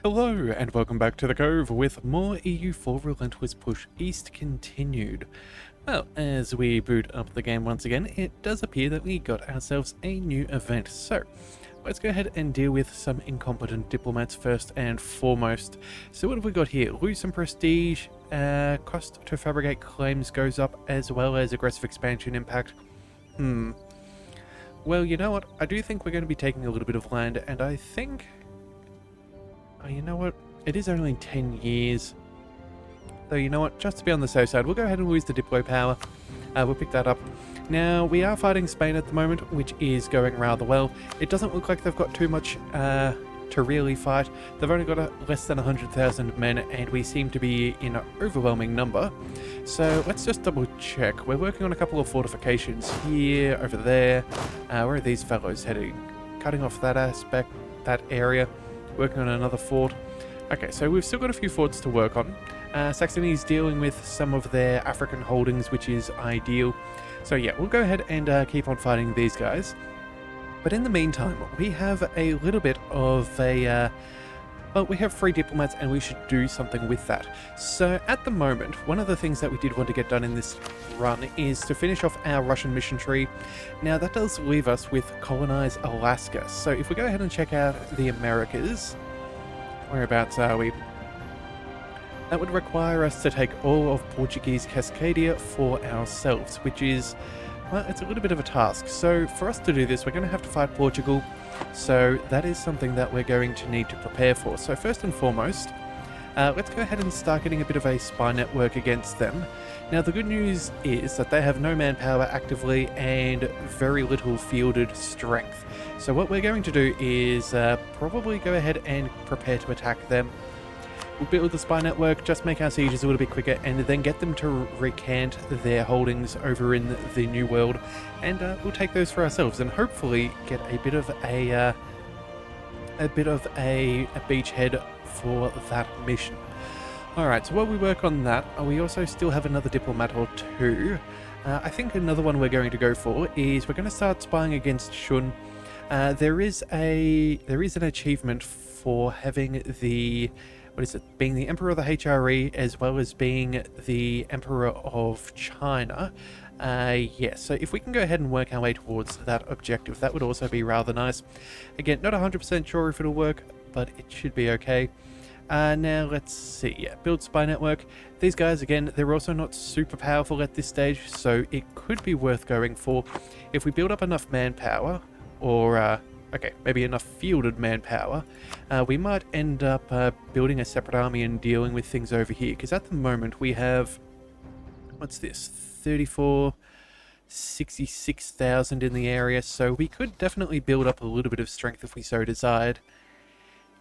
Hello, and welcome back to the Cove with more EU4 Relentless Push East continued. Well, as we boot up the game once again, it does appear that we got ourselves a new event. So, let's go ahead and deal with some incompetent diplomats first and foremost. So what have we got here? Lose some prestige, cost to fabricate claims goes up, as well as aggressive expansion impact. Well, you know what? I do think we're going to be taking a little bit of land, and I think... Oh, you know what? It is only 10 years. So you know what? Just to be on the safe side, we'll go ahead and lose the Diplo power. We'll pick that up. Now, we are fighting Spain at the moment, which is going rather well. It doesn't look like they've got too much to really fight. They've only got less than 100,000 men, and we seem to be in an overwhelming number. So let's just double check. We're working on a couple of fortifications here, over there. Where are these fellows heading? Cutting off that aspect, that area. Working on another fort. Okay, so we've still got a few forts to work on. Saxony's dealing with some of their African holdings, which is ideal. So yeah, we'll go ahead and keep on fighting these guys. But in the meantime, we have a little bit of a... well, we have 3 diplomats and we should do something with that. So at the moment, one of the things that we did want to get done in this run is to finish off our Russian mission tree. Now that does leave us with colonize Alaska. So if we go ahead and check out the Americas, whereabouts are we? That would require us to take all of Portuguese Cascadia for ourselves, which is, well, it's a little bit of a task. So for us to do this, we're going to have to fight Portugal. So that is something that we're going to need to prepare for. So first and foremost, let's go ahead and start getting a bit of a spy network against them. Now the good news is that they have no manpower actively and very little fielded strength. So what we're going to do is probably go ahead and prepare to attack them. We'll build the spy network, just make our sieges a little bit quicker, and then get them to recant their holdings over in the New World, and we'll take those for ourselves, and hopefully get a bit of a beachhead for that mission. All right, so while we work on that, we also still have another diplomat or two. I think another one we're going to go for is we're going to start spying against Shun. There is an achievement for having the... what is it? Being the Emperor of the HRE as well as being the Emperor of China. Yeah, so if we can go ahead and work our way towards that objective, that would also be rather nice. Again, not 100% sure if it'll work, but it should be okay. Now, let's see. Yeah, build spy network. These guys, again, they're also not super powerful at this stage, so it could be worth going for. If we build up enough manpower, or... okay, maybe enough fielded manpower, we might end up building a separate army and dealing with things over here, because at the moment we have, what's this, 66,000 in the area, so we could definitely build up a little bit of strength if we so desired.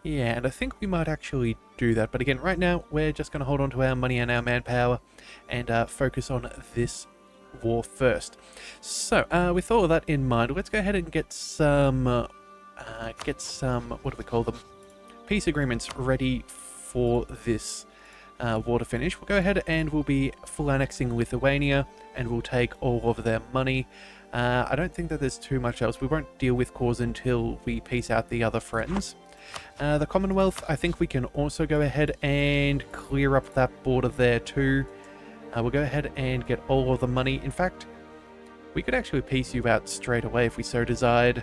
Yeah, and I think we might actually do that, but again, right now, we're just going to hold on to our money and our manpower, and focus on this war first. So, with all of that in mind, let's go ahead and get some, what do we call them? Peace agreements ready for this war to finish. We'll go ahead and we'll be full annexing Lithuania, and we'll take all of their money. I don't think that there's too much else. We won't deal with cause until we peace out the other friends. The Commonwealth, I think we can also go ahead and clear up that border there too. We'll go ahead and get all of the money. In fact, we could actually peace you out straight away if we so desired.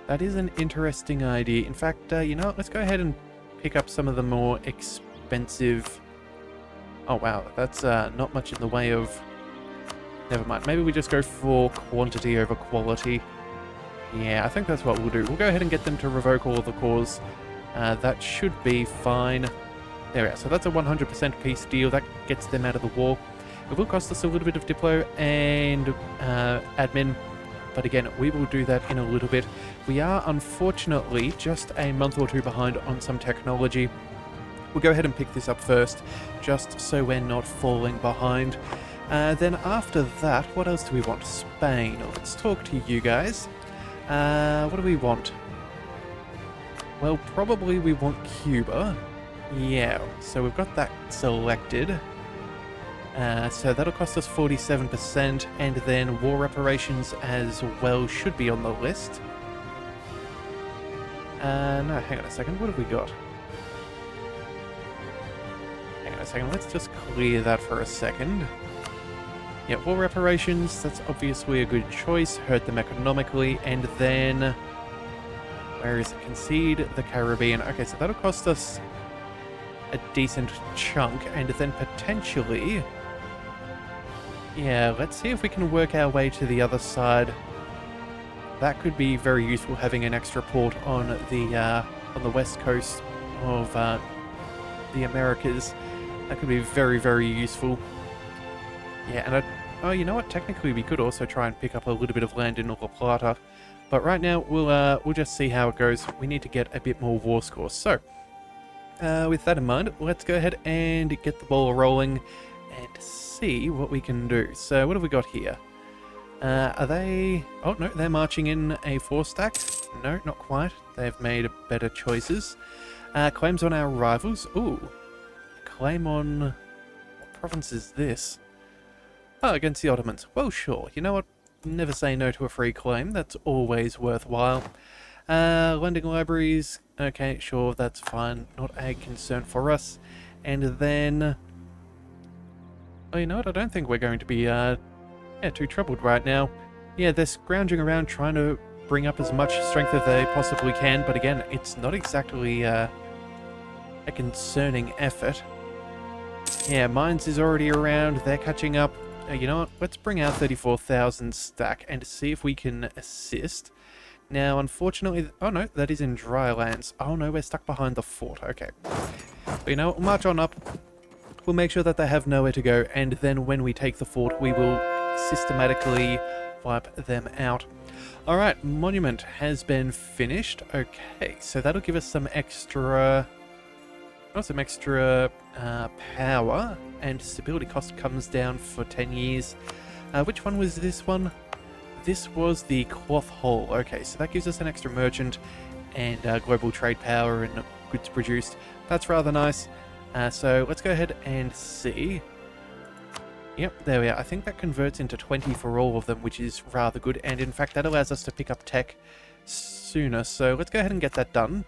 That is an interesting idea. In fact, you know what? Let's go ahead and pick up some of the more expensive... Oh wow, that's not much in the way of... Never mind. Maybe we just go for quantity over quality. Yeah, I think that's what we'll do. We'll go ahead and get them to revoke all of the cause. That should be fine. There we are. So that's a 100% peace deal. That gets them out of the war. It will cost us a little bit of Diplo and admin. But again, we will do that in a little bit. We are, unfortunately, just a month or two behind on some technology. We'll go ahead and pick this up first, just so we're not falling behind. Then after that, what else do we want? Spain. Let's talk to you guys. What do we want? Well, probably we want Cuba. Yeah, so we've got that selected. So that'll cost us 47%, and then war reparations as well should be on the list. No, hang on a second. What have we got? Hang on a second. Let's just clear that for a second. Yeah, war reparations. That's obviously a good choice. Hurt them economically. And then... where is it? Concede the Caribbean. Okay, so that'll cost us a decent chunk. And then potentially... yeah, let's see if we can work our way to the other side. That could be very useful, having an extra port on the west coast of the Americas. That could be very, very useful. Yeah, and oh, you know what? Technically, we could also try and pick up a little bit of land in La Plata, but right now we'll just see how it goes. We need to get a bit more war score. So, with that in mind, let's go ahead and get the ball rolling and see what we can do. So, what have we got here? Are they... oh, no, they're marching in a 4-stack. No, not quite. They've made better choices. Claims on our rivals. Ooh. Claim on... what province is this? Oh, against the Ottomans. Well, sure. You know what? Never say no to a free claim. That's always worthwhile. Lending libraries. Okay, sure, that's fine. Not a concern for us. And then... oh, you know what? I don't think we're going to be... too troubled right now. Yeah, they're scrounging around trying to bring up as much strength as they possibly can, but again, it's not exactly a concerning effort. Yeah, Mines is already around, they're catching up. You know what, let's bring our 34,000 stack and see if we can assist. Now, unfortunately... oh no, that is in dry lands. Oh no, we're stuck behind the fort, okay. But you know what, we'll march on up. We'll make sure that they have nowhere to go, and then when we take the fort, we will systematically wipe them out. Alright, monument has been finished. Okay, so that'll give us some extra... oh, some extra power, and stability cost comes down for 10 years. Which one was this one? This was the cloth hall. Okay, so that gives us an extra merchant and global trade power and goods produced. That's rather nice. So let's go ahead and see. Yep, there we are. I think that converts into 20 for all of them, which is rather good. And in fact, that allows us to pick up tech sooner. So let's go ahead and get that done.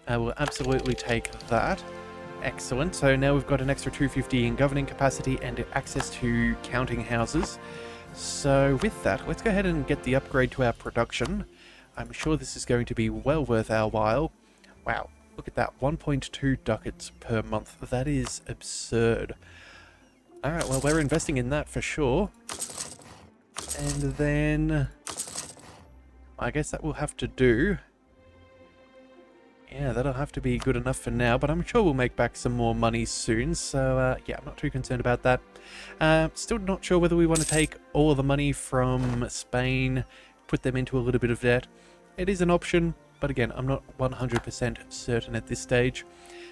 We'll absolutely take that. Excellent. So now we've got an extra 250 in governing capacity and access to counting houses. So with that, let's go ahead and get the upgrade to our production. I'm sure this is going to be well worth our while. Wow, look at that. 1.2 ducats per month. That is absurd. Alright, well, we're investing in that for sure. And then... I guess that will have to do. Yeah, that'll have to be good enough for now, but I'm sure we'll make back some more money soon, so yeah, I'm not too concerned about that. Still not sure whether we want to take all of the money from Spain, put them into a little bit of debt. It is an option, but again, I'm not 100% certain at this stage.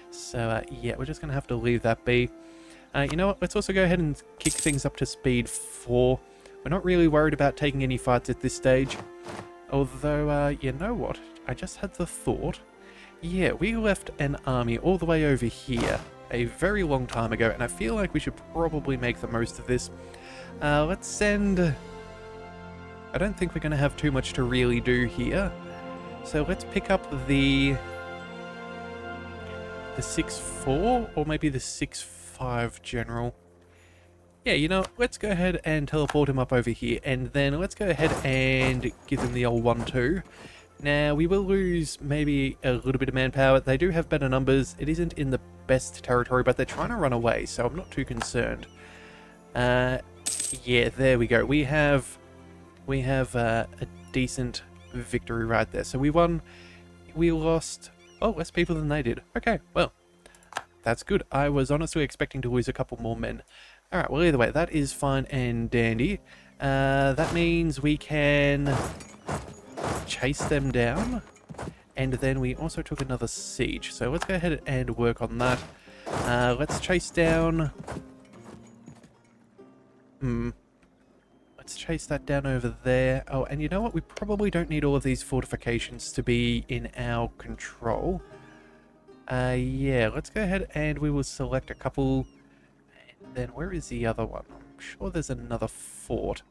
So yeah, we're just going to have to leave that be. You know what, let's also go ahead and kick things up to speed 4. We're not really worried about taking any fights at this stage. Although, you know what, I just had the thought... yeah, we left an army all the way over here a very long time ago, and I feel like we should probably make the most of this. Let's send... I don't think we're going to have too much to really do here. So let's pick up the 6-4, or maybe the 6-5 general. Yeah, you know, let's go ahead and teleport him up over here, and then let's go ahead and give him the old 1-2. Now, we will lose maybe a little bit of manpower. They do have better numbers. It isn't in the best territory, but they're trying to run away, so I'm not too concerned. Yeah, there we go. We have a decent victory right there. So we won. We lost... oh, less people than they did. Okay, well, that's good. I was honestly expecting to lose a couple more men. Alright, well, either way, that is fine and dandy. That means we can... chase them down, and then we also took another siege, so let's go ahead and work on that. Let's chase down... let's chase that down over there. Oh, and you know what, we probably don't need all of these fortifications to be in our control. Yeah, let's go ahead and we will select a couple, and then where is the other one? I'm sure there's another fort.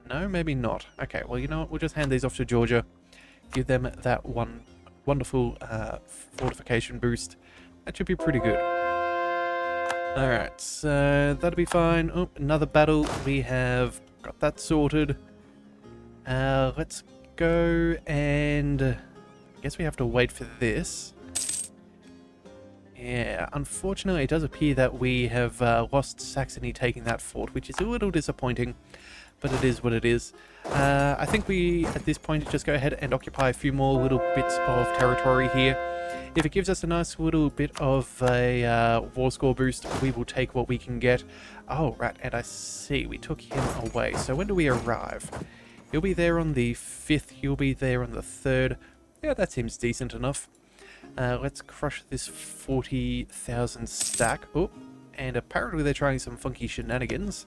No, maybe not. Okay, well, you know what? We'll just hand these off to Georgia. give them that one wonderful fortification boost. That should be pretty good. Alright, so that'll be fine. Oh, another battle. We have got that sorted. Let's go and... I guess we have to wait for this. Yeah, unfortunately it does appear that we have lost Saxony taking that fort, which is a little disappointing, but it is what it is. I think we, at this point, just go ahead and occupy a few more little bits of territory here. If it gives us a nice little bit of a war score boost, we will take what we can get. Oh, right, and I see, we took him away. So when do we arrive? He'll be there on the 5th, he'll be there on the 3rd. Yeah, that seems decent enough. Let's crush this 40,000 stack. Oh, and apparently they're trying some funky shenanigans,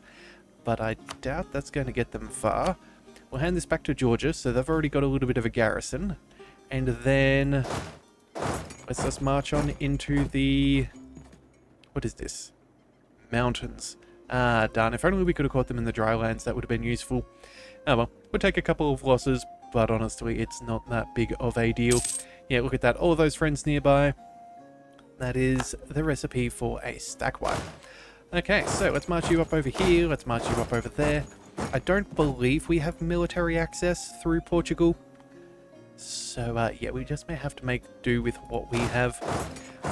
but I doubt that's going to get them far. We'll hand this back to Georgia, so they've already got a little bit of a garrison. And then let's just march on into the... what is this? Mountains. Ah, darn. If only we could have caught them in the drylands, that would have been useful. Oh well, we'll take a couple of losses, but honestly, it's not that big of a deal. Yeah, look at that. All of those friends nearby. That is the recipe for a stack wipe. Okay, so let's march you up over here. Let's march you up over there. I don't believe we have military access through Portugal. So, yeah, we just may have to make do with what we have.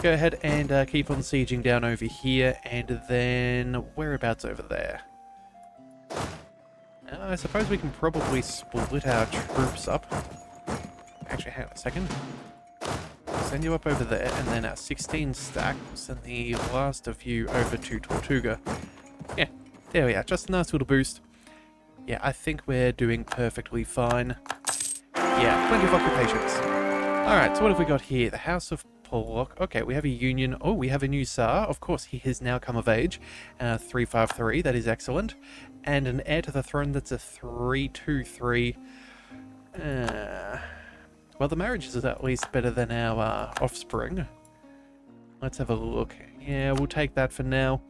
Go ahead and keep on sieging down over here, and then whereabouts over there? I suppose we can probably split our troops up. Actually, hang on a second. Send you up over there, and then our 16 stack. Send the last of you over to Tortuga. Yeah, there we are. Just a nice little boost. Yeah, I think we're doing perfectly fine. Yeah, plenty of occupations. Alright, so what have we got here? The House of Pollock. Okay, we have a union. Oh, we have a new Tsar. Of course, he has now come of age. 353, that is excellent. And an heir to the throne, that's a 323. Well, the marriage is at least better than our offspring. Let's have a look. Yeah, we'll take that for now.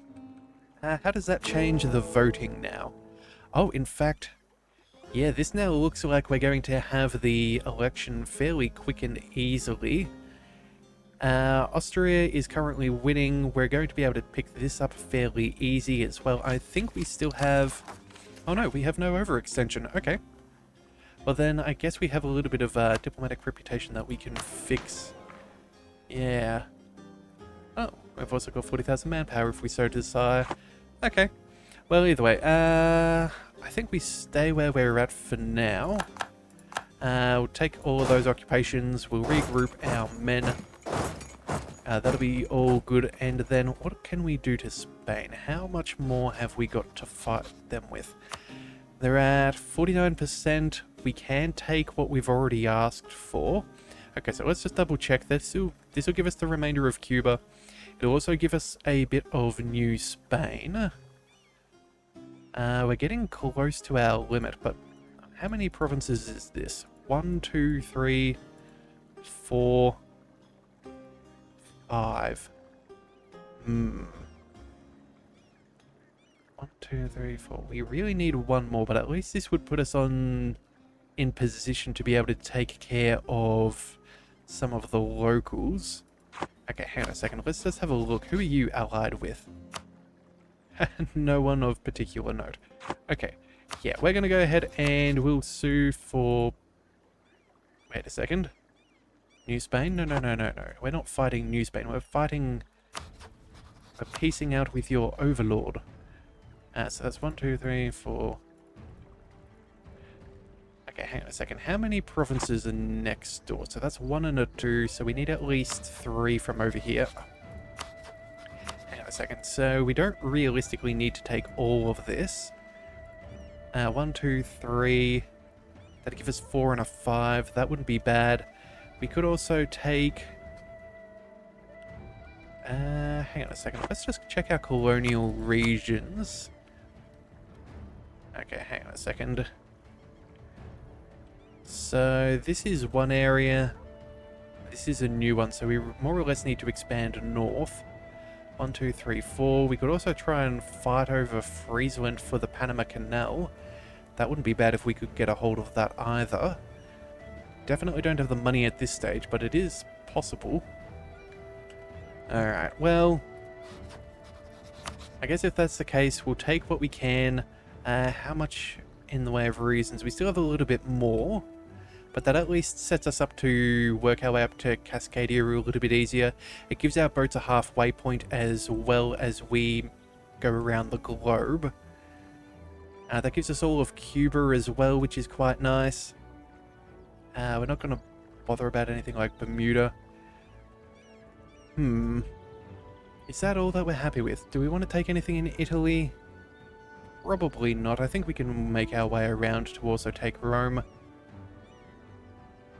How does that change the voting now? Oh, in fact, yeah, this now looks like we're going to have the election fairly quick and easily. Austria is currently winning. We're going to be able to pick this up fairly easy as well. I think we still have... oh no, we have no overextension. Okay. Well then, I guess we have a little bit of diplomatic reputation that we can fix. Yeah. Oh, we've also got 40,000 manpower if we so desire. Okay. Well, either way, I think we stay where we're at for now. We'll take all of those occupations. We'll regroup our men. That'll be all good. And then what can we do to Spain? How much more have we got to fight them with? They're at 49%. We can take what we've already asked for. Okay, so let's just double check this. This will give us the remainder of Cuba. It'll also give us a bit of New Spain. We're getting close to our limit, but how many provinces is this? 1, 2, 3, 4, 5. 1, 2, 3, 4. We really need one more, but at least this would put us in position to be able to take care of some of the locals. Okay, hang on a second. Let's just have a look. Who are you allied with? No one of particular note. Okay, yeah, we're going to go ahead and we'll sue for... wait a second. New Spain? No, no, no, no, no. We're not fighting New Spain. We're fighting... we're piecing out with your overlord. So that's 1, 2, 3, 4... okay, hang on a second. How many provinces are next door? So that's 1 and a 2, so we need at least 3 from over here. Hang on a second. So we don't realistically need to take all of this. 1, 2, 3. That'd give us 4 and a 5. That wouldn't be bad. We could also take... hang on a second. Let's just check our colonial regions. Okay, hang on a second. So this is one area. This is a new one, so we more or less need to expand north. 1, 2, 3, 4. We could also try and fight over Friesland for the Panama Canal. That wouldn't be bad if we could get a hold of that either. definitely don't have the money at this stage, but it is possible. Alright, well, I guess if that's the case, we'll take what we can. How much in the way of reasons? We still have a little bit more, but that at least sets us up to work our way up to Cascadia a little bit easier. It gives our boats a halfway point as well as we go around the globe. That gives us all of Cuba as well, which is quite nice. We're not going to bother about anything like Bermuda. Is that all that we're happy with? Do we want to take anything in Italy? Probably not. I think we can make our way around to also take Rome.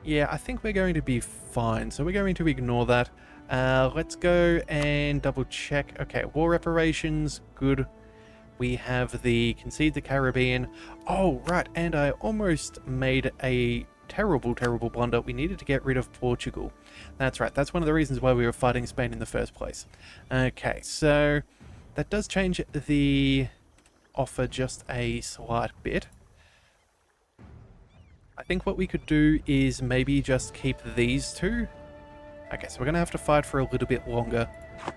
Yeah, I think we're going to be fine, so we're going to ignore that. Let's go and double check. Okay, war reparations, good. We have the concede the Caribbean. Oh, right, and I almost made a terrible blunder. We needed to get rid of Portugal. That's right, that's one of the reasons why we were fighting Spain in the first place. Okay, so that does change the offer just a slight bit. I think what we could do is maybe just keep these two. Okay, so we're going to have to fight for a little bit longer.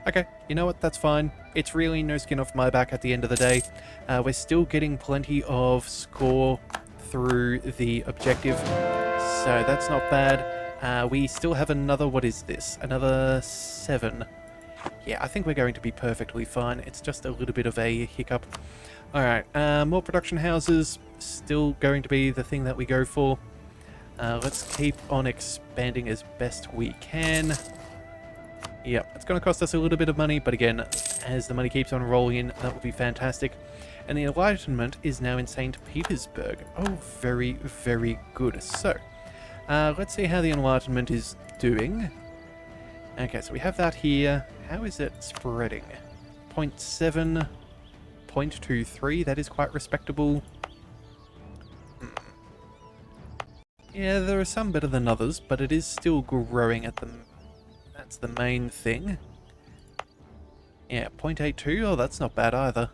Okay, you know what, that's fine. It's really no skin off my back at the end of the day. We're still getting plenty of score through the objective, so that's not bad. We still have another, what is this? Another 7. Yeah, I think we're going to be perfectly fine. It's just a little bit of a hiccup. Alright, more production houses, still going to be the thing that we go for. Let's keep on expanding as best we can. Yep, it's going to cost us a little bit of money, but again, as the money keeps on rolling in, that will be fantastic. And the Enlightenment is now in St. Petersburg. Oh, very good. So, let's see how the Enlightenment is doing. Okay, so we have that here. How is it spreading? 0.7, 0.23, that is quite respectable. Yeah, there are some better than others, but it is still growing at the... That's the main thing. Yeah, 0.82, oh, that's not bad either.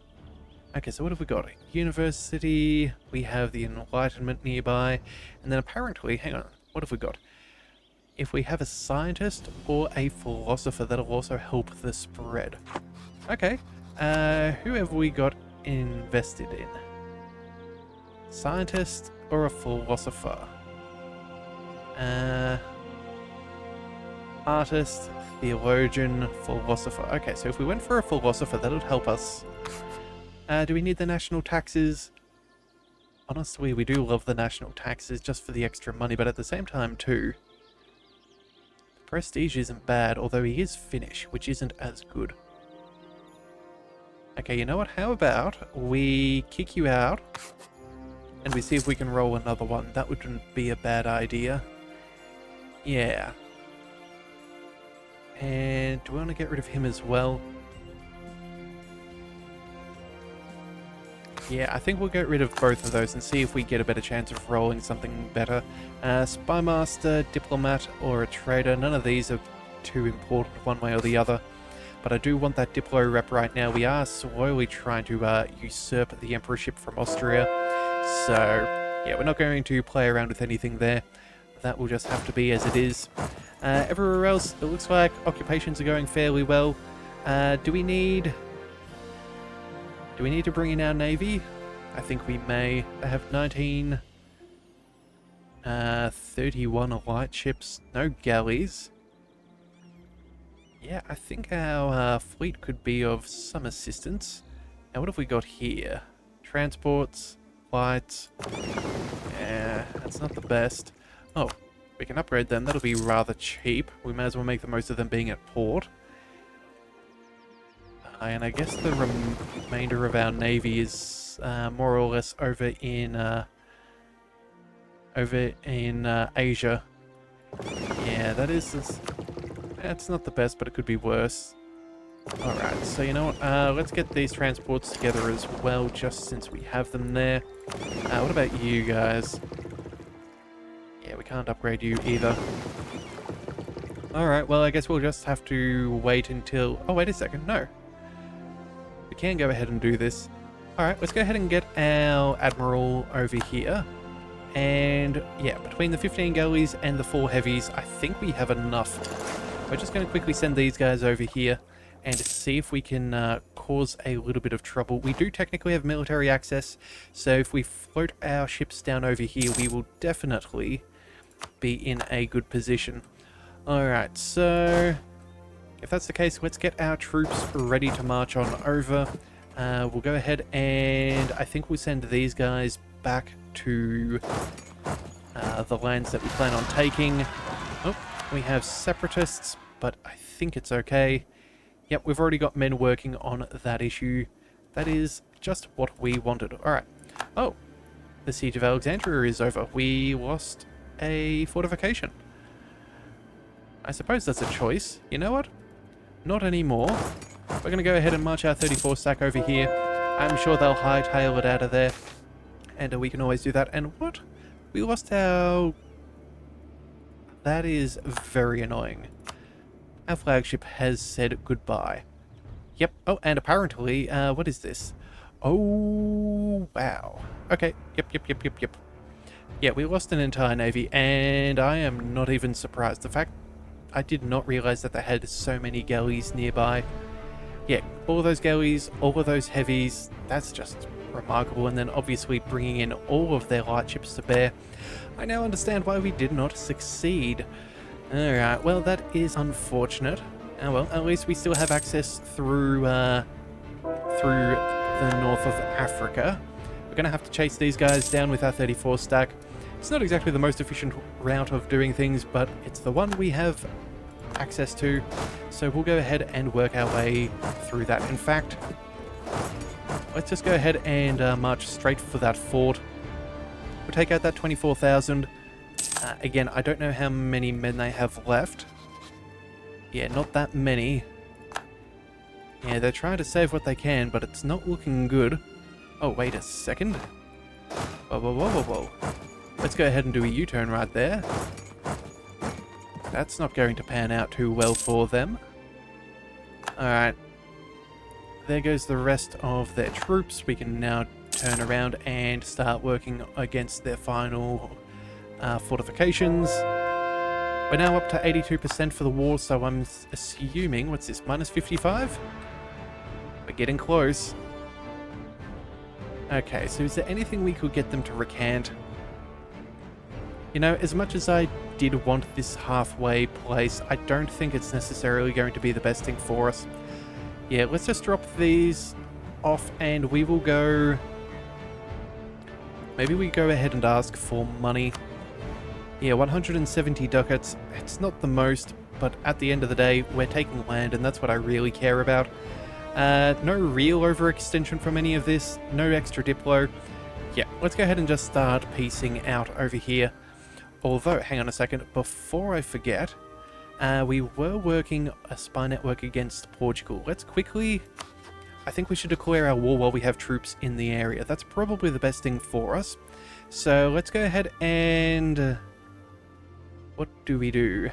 Okay, so what have we got? University, we have the Enlightenment nearby, and then apparently, hang on, what have we got? If we have a scientist or a philosopher, that'll also help the spread. Okay, who have we got invested in? Scientist or a philosopher? Artist, theologian, philosopher. Okay, so if we went for a philosopher, that would help us. Do we need the national taxes? Honestly, we do love the national taxes just for the extra money, but at the same time too, prestige isn't bad, although he is Finnish, which isn't as good. Okay, you know what? How about we kick you out and we see if we can roll another one? That wouldn't be a bad idea. Yeah. And do we want to get rid of him as well? Yeah, I think we'll get rid of both of those and see if we get a better chance of rolling something better. Spy master, diplomat, or a trader. None of these are too important one way or the other. But I do want that Diplo rep right now. We are slowly trying to usurp the emperorship from Austria. So, yeah, we're not going to play around with anything there. That will just have to be as it is. Everywhere else, it looks like occupations are going fairly well. Do we need to bring in our navy? I think we may. I have 19... 31 light ships, no galleys. Yeah, I think our fleet could be of some assistance. Now, what have we got here? Transports, lights. Yeah, that's not the best. Oh, we can upgrade them. That'll be rather cheap. We may as well make the most of them being at port. And I guess the remainder of our navy is more or less over in Asia. Yeah, that's not the best, but it could be worse. Alright, so you know what? Let's get these transports together as well, just since we have them there. What about you guys? Yeah, we can't upgrade you either. Alright, well, I guess we'll just have to wait until... Oh, wait a second, no. We can go ahead and do this. Alright, let's go ahead and get our admiral over here. And yeah, between the 15 galleys and the 4 heavies, I think we have enough. We're just going to quickly send these guys over here and see if we can cause a little bit of trouble. We do technically have military access, so if we float our ships down over here, we will definitely be in a good position. Alright, so if that's the case, let's get our troops ready to march on over. We'll go ahead and I think we'll send these guys back to the lands that we plan on taking. Oh, we have separatists, but I think it's okay. Yep, we've already got men working on that issue. That is just what we wanted. Alright. Oh, the Siege of Alexandria is over. We lost a fortification. I suppose that's a choice. You know what? Not anymore. We're going to go ahead and march our 34 stack over here. I'm sure they'll hightail it out of there. And we can always do that. And what? We lost our... That is very annoying. Our flagship has said goodbye. Yep. Oh, and apparently, what is this? Oh, wow. Okay. Yep. Yeah, we lost an entire navy, and I am not even surprised. The fact I did not realize that they had so many galleys nearby. Yeah, all of those galleys, all of those heavies, that's just remarkable. And then obviously bringing in all of their light ships to bear. I now understand why we did not succeed. Alright, well that is unfortunate. Oh well, at least we still have access through the north of Africa. We're going to have to chase these guys down with our 34 stack. It's not exactly the most efficient route of doing things, but it's the one we have access to. So we'll go ahead and work our way through that. In fact, let's just go ahead and march straight for that fort. We'll take out that 24,000. Again, I don't know how many men they have left. Yeah, not that many. Yeah, they're trying to save what they can, but it's not looking good. Oh, wait a second. Whoa. Let's go ahead and do a U-turn right there. That's not going to pan out too well for them. Alright. There goes the rest of their troops. We can now turn around and start working against their final fortifications. We're now up to 82% for the war, so I'm assuming, what's this, minus 55? We're getting close. Okay, so is there anything we could get them to recant? You know, as much as I did want this halfway place, I don't think it's necessarily going to be the best thing for us. Yeah, let's just drop these off and we will go... Maybe we go ahead and ask for money. Yeah, 170 ducats. It's not the most, but at the end of the day, we're taking land, and that's what I really care about. No real overextension from any of this. No extra diplo. Yeah, let's go ahead and just start piecing out over here. Although, hang on a second, before I forget, we were working a spy network against Portugal. Let's quickly... I think we should declare our war while we have troops in the area. That's probably the best thing for us. So let's go ahead and... what do? We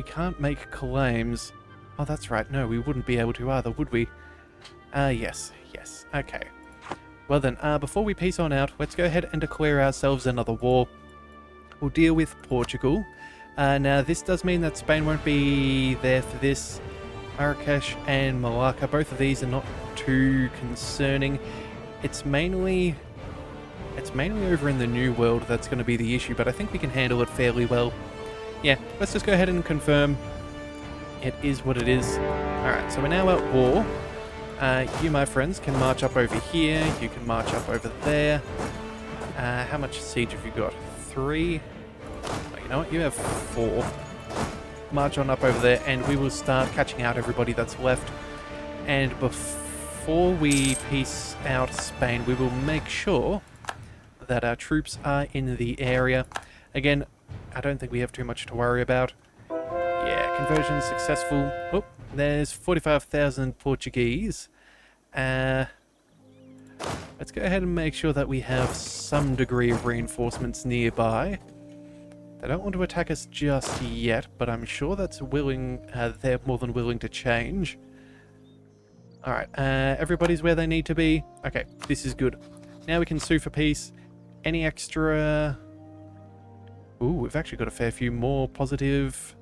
can't make claims. Oh, that's right. No, we wouldn't be able to either, would we? Yes. Okay. Well then, before we peace on out, let's go ahead and declare ourselves another war. We'll deal with Portugal. Now, this does mean that Spain won't be there for this. Marrakesh and Malacca, both of these are not too concerning. It's mainly over in the New World that's going to be the issue, but I think we can handle it fairly well. Yeah, let's just go ahead and confirm. It is what it is. Alright, so we're now at war. You, my friends, can march up over here. You can march up over there. How much siege have you got? 3? Oh, you know what? You have 4. March on up over there, and we will start catching out everybody that's left. And before we peace out Spain, we will make sure that our troops are in the area. Again, I don't think we have too much to worry about. Yeah, conversion successful. Oh, there's 45,000 Portuguese. Let's go ahead and make sure that we have some degree of reinforcements nearby. They don't want to attack us just yet, but I'm sure that's willing. They're more than willing to change. Alright, everybody's where they need to be. Okay, this is good. Now we can sue for peace. Any extra... Ooh, we've actually got a fair few more positive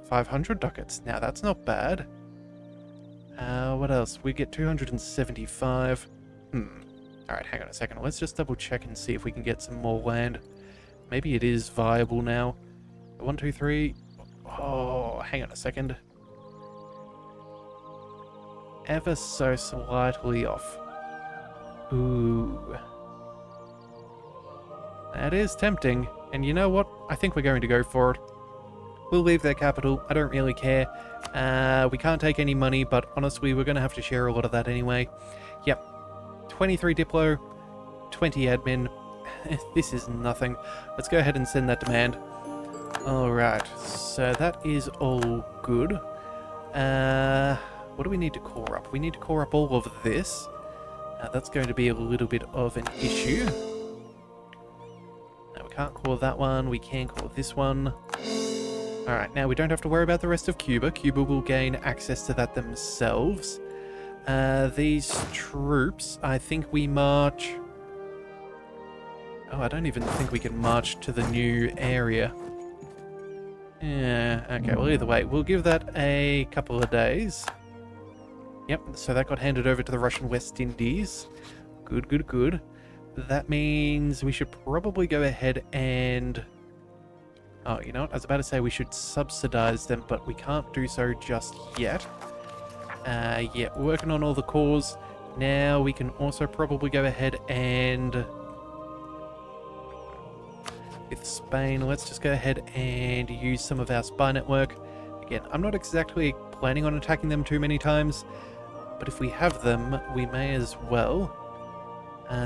500 ducats. Now, that's not bad. What else? We get 275. Alright, hang on a second. Let's just double check and see if we can get some more land. Maybe it is viable now. 1, 2, 3. Oh, hang on a second. Ever so slightly off. Ooh. That is tempting. And you know what? I think we're going to go for it. We'll leave their capital. I don't really care. We can't take any money, but honestly, we're going to have to share a lot of that anyway. Yep. 23 Diplo, 20 admin. This is nothing. Let's go ahead and send that demand. Alright, so that is all good. What do we need to core up? We need to core up all of this. That's going to be a little bit of an issue. Now, we can't core that one. We can core this one. Alright, now we don't have to worry about the rest of Cuba. Cuba will gain access to that themselves. These troops, I think we march... Oh, I don't even think we can march to the new area. Yeah, okay, well either way, we'll give that a couple of days. Yep, so that got handed over to the Russian West Indies. Good, good, good. That means we should probably go ahead and... Oh, you know what? I was about to say we should subsidize them, but we can't do so just yet. Yeah, we're working on all the cores. Now we can also probably go ahead and... With Spain, let's just go ahead and use some of our spy network. Again, I'm not exactly planning on attacking them too many times, but if we have them, we may as well.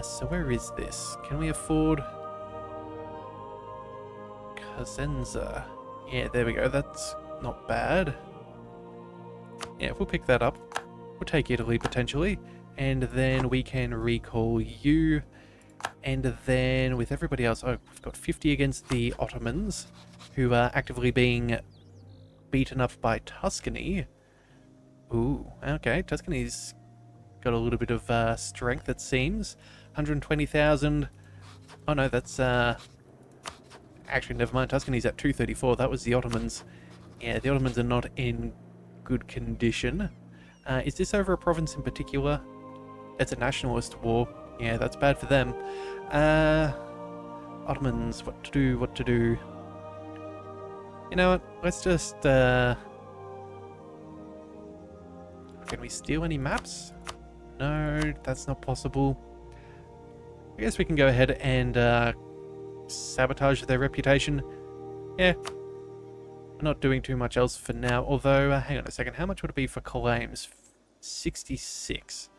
So where is this? Can we afford... Cosenza. Yeah, there we go. That's not bad. Yeah, if we'll pick that up, we'll take Italy potentially, and then we can recall you, and then with everybody else, oh, we've got 50 against the Ottomans, who are actively being beaten up by Tuscany. Ooh, okay, Tuscany's got a little bit of strength, it seems. 120,000. Oh no, that's... Actually, never mind, Tuscany's at 234, that was the Ottomans. Yeah, the Ottomans are not in good condition. Is this over a province in particular? It's a nationalist war. Yeah, that's bad for them. Ottomans, what to do, what to do. You know what, let's just... Can we steal any maps? No, that's not possible. I guess we can go ahead and sabotage their reputation. Yeah. We're not doing too much else for now, although, hang on a second, how much would it be for claims? 66.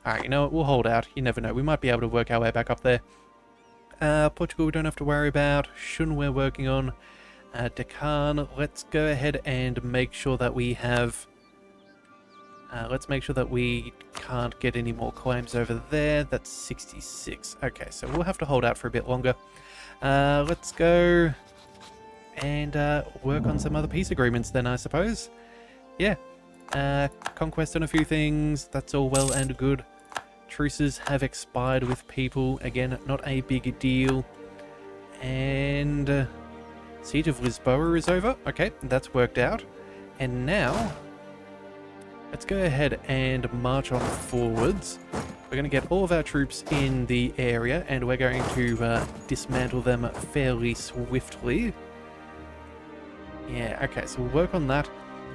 Alright, you know what, we'll hold out. You never know, we might be able to work our way back up there. Portugal we don't have to worry about. Shun we're working on. Deccan, let's go ahead and make sure that we have... let's make sure that we can't get any more claims over there. That's 66. Okay, so we'll have to hold out for a bit longer. Let's go and work on some other peace agreements then, I suppose. Yeah. Conquest on a few things. That's all well and good. Truces have expired with people. Again, not a big deal. And Siege of Lisboa is over. Okay, that's worked out. And now... let's go ahead and march on forwards. We're going to get all of our troops in the area, and we're going to dismantle them fairly swiftly. Yeah, okay, so we'll work on that.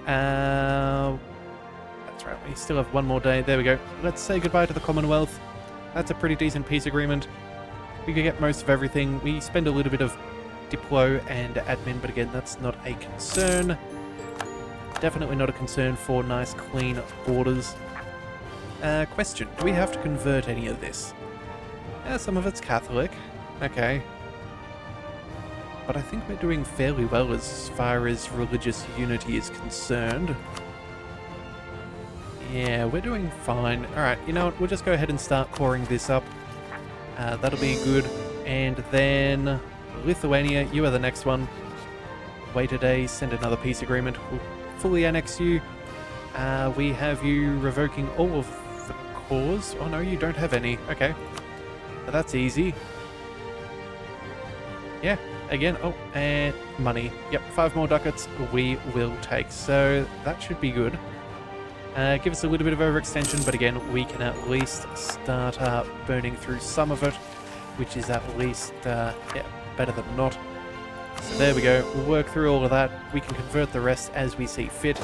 That's right, we still have one more day. There we go. Let's say goodbye to the Commonwealth. That's a pretty decent peace agreement. We can get most of everything. We spend a little bit of diplo and admin, but again, that's not a concern. Definitely not a concern for nice, clean borders. Question, do we have to convert any of this? Some of it's Catholic. Okay. But I think we're doing fairly well as far as religious unity is concerned. Yeah, we're doing fine. Alright, you know what? We'll just go ahead and start coring this up. That'll be good. And then Lithuania, you are the next one. Wait a day, send another peace agreement. We'll fully annex you. We have you revoking all of the cores. Oh no, you don't have any. Okay. So that's easy. Yeah, again, oh, and money. Yep, 5 more ducats we will take. So that should be good. Give us a little bit of overextension, but again, we can at least start burning through some of it, which is at least, yeah, better than not. So there we go. We'll work through all of that. We can convert the rest as we see fit.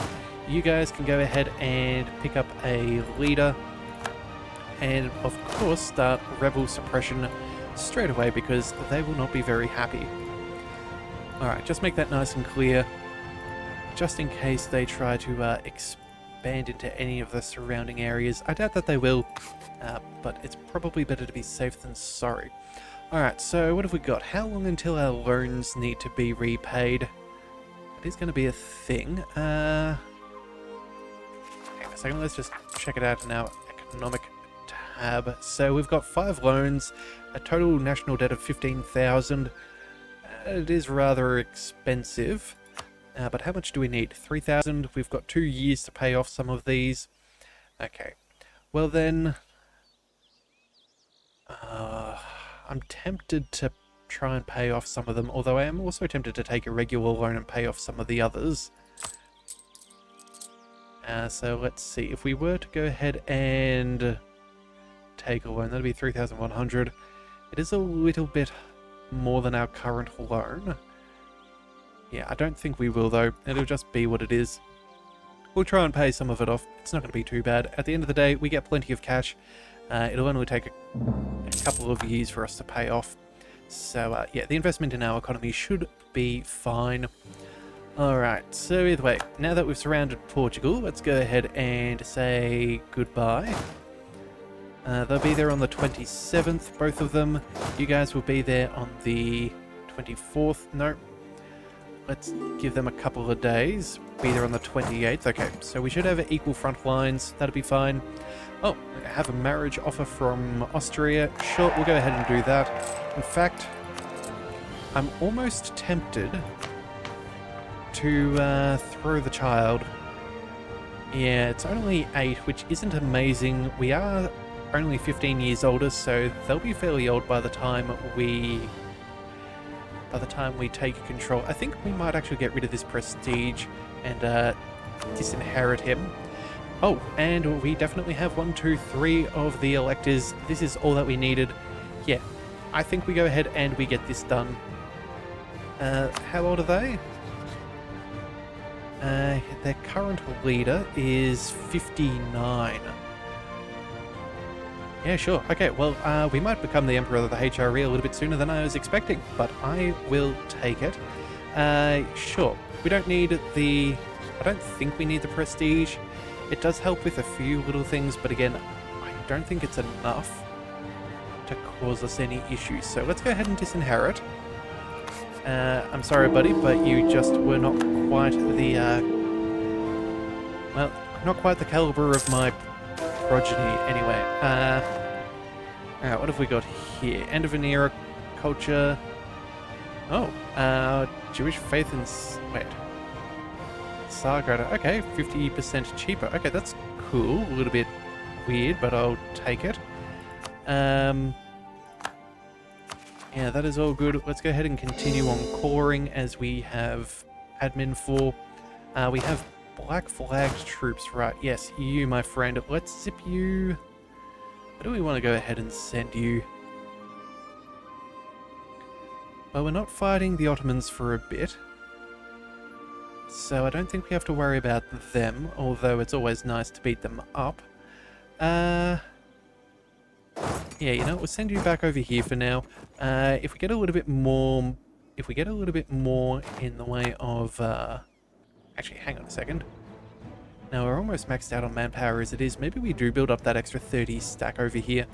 You guys can go ahead and pick up a leader and, of course, start rebel suppression straight away because they will not be very happy. Alright, just make that nice and clear, just in case they try to expand into any of the surrounding areas. I doubt that they will, but it's probably better to be safe than sorry. Alright, so what have we got? How long until our loans need to be repaid? It is going to be a thing. Hang on a second, let's just check it out in our economic tab. So we've got 5 loans, a total national debt of 15,000. It is rather expensive, but how much do we need? 3,000. We've got 2 years to pay off some of these. Okay, well then, I'm tempted to try and pay off some of them, although I am also tempted to take a regular loan and pay off some of the others. So let's see, if we were to go ahead and take a loan, that'd be 3,100. It is a little bit more than our current loan. Yeah, I don't think we will though. It'll just be what it is. We'll try and pay some of it off. It's not going to be too bad. At the end of the day, we get plenty of cash. It'll only take a couple of years for us to pay off. So yeah, the investment in our economy should be fine. Alright, so either way, now that we've surrounded Portugal, let's go ahead and say goodbye. They'll be there on the 27th, both of them. You guys will be there on the 24th. No. Let's give them a couple of days. Be there on the 28th. Okay, so we should have equal front lines. That'll be fine. Oh, I have a marriage offer from Austria. Sure, we'll go ahead and do that. In fact, I'm almost tempted to throw the child. Yeah, it's only 8, which isn't amazing. We are only 15 years older, so they'll be fairly old by the time we take control. I think we might actually get rid of this prestige and disinherit him. Oh, and we definitely have 1, 2, 3 of the electors. This is all that we needed. Yeah, I think we go ahead and we get this done. How old are they? Their current leader is 59. Yeah, sure. Okay, well, we might become the Emperor of the HRE a little bit sooner than I was expecting, but I will take it. Sure. We don't need the... I don't think we need the prestige. It does help with a few little things, but again, I don't think it's enough to cause us any issues. So let's go ahead and disinherit. I'm sorry, buddy, but you just were not quite the, well, not quite the caliber of my progeny, anyway. Alright, what have we got here? End of an era culture. Oh, Jewish faith and... wait. Sagrada. Okay, 50% cheaper. Okay, that's cool. A little bit weird, but I'll take it. Yeah, that is all good. Let's go ahead and continue on coring as we have admin for. We have black flagged troops, right? Yes, you, my friend. Let's zip you. Where do we want to go ahead and send you? Well, we're not fighting the Ottomans for a bit, so I don't think we have to worry about them, although it's always nice to beat them up. Yeah, you know, we'll send you back over here for now. If we get a little bit more... If we get a little bit more in the way of... Actually, hang on a second. Now, we're almost maxed out on manpower as it is. Maybe we do build up that extra 30 stack over here.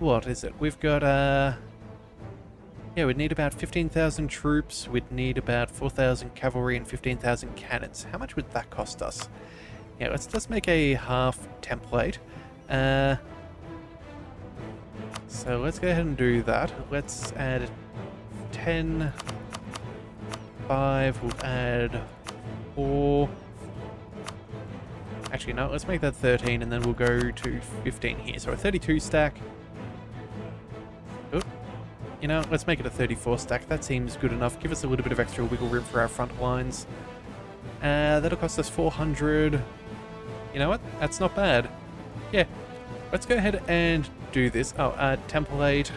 What is it? We've got, yeah, we'd need about 15,000 troops. We'd need about 4,000 cavalry and 15,000 cannons. How much would that cost us? Yeah, let's just make a half template. So let's go ahead and do that. Let's add 10, 5, we'll add 4, Actually, no, let's make that 13 and then we'll go to 15 here. So a 32 stack. Oh, you know, let's make it a 34 stack. That seems good enough. Give us a little bit of extra wiggle room for our front lines. That'll cost us 400. You know what? That's not bad. Yeah, let's go ahead and do this. Oh, template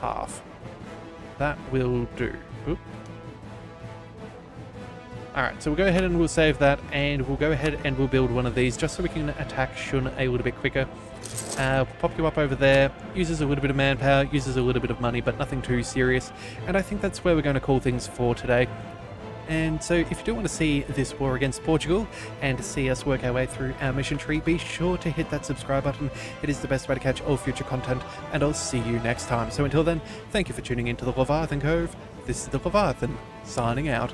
half. That will do. Oop. Alright, so we'll go ahead and we'll save that, and we'll go ahead and we'll build one of these just so we can attack Shun a little bit quicker. Pop you up over there, uses a little bit of manpower, uses a little bit of money, but nothing too serious. And I think that's where we're going to call things for today. And so if you do want to see this war against Portugal and to see us work our way through our mission tree, be sure to hit that subscribe button. It is the best way to catch all future content, and I'll see you next time. So until then, thank you for tuning in to the Leviathan Cove. This is the Leviathan, signing out.